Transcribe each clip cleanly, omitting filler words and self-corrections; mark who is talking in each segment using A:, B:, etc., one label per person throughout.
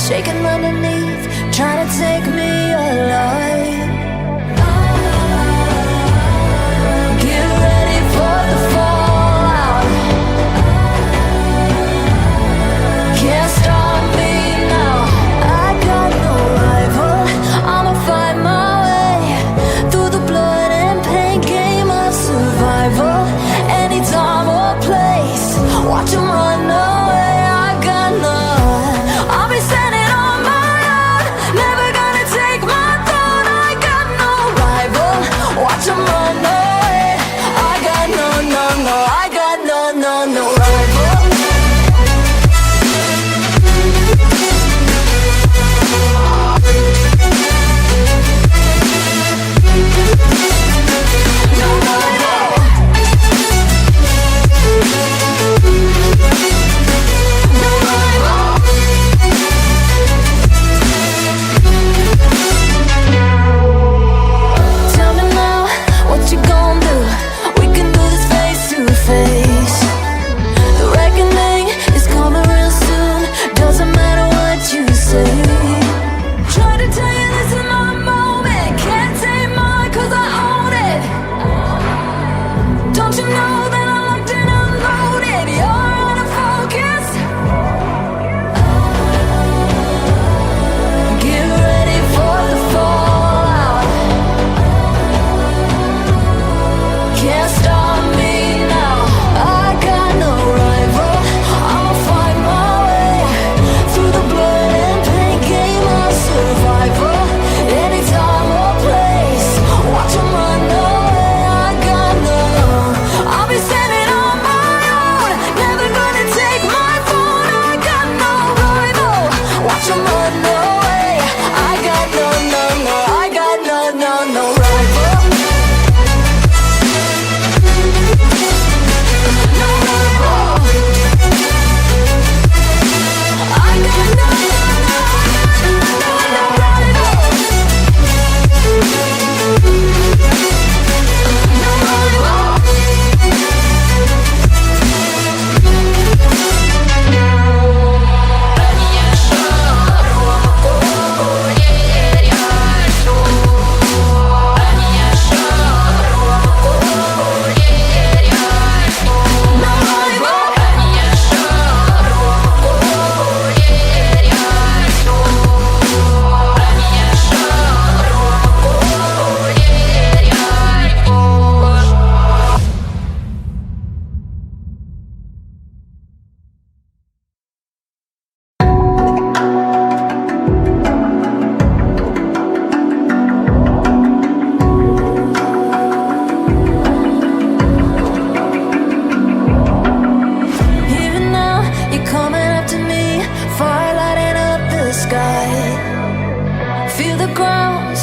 A: shaking underneath, trying to take me alive. Get ready for the fallout. Can't stop me now. I got no rival. I'ma find my way through the blood and pain game of survival. Any time or place, watch 'em run away. I got none. I'll be standing on my own, never gonna take my throne. I got no rival. Watch 'em run away. I got no, no, no. I got no, no, no rival.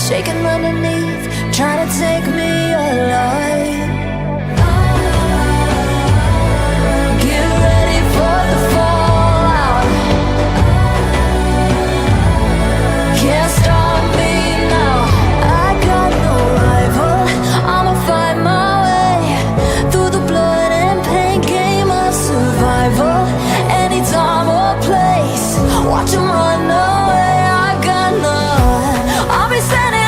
A: Shaking underneath, trying to take me alive. Get ready for the fallout. Can't stop me now. I got no rival. I'ma find my way through the blood and pain game of survival. Any time or place, watch 'em run away. I got none. I'll be standing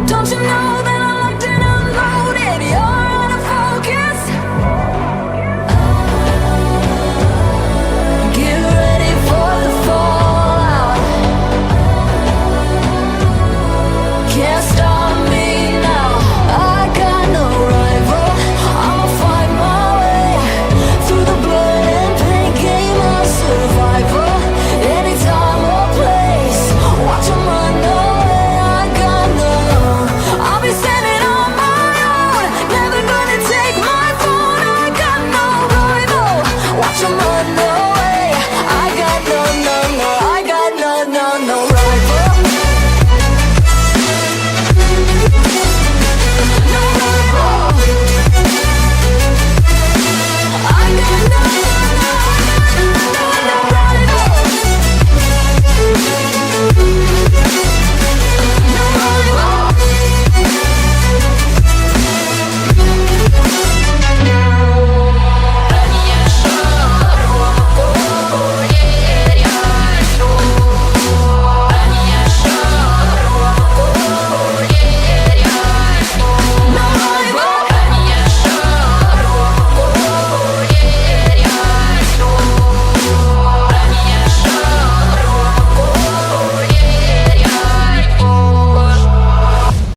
A: Don't you know?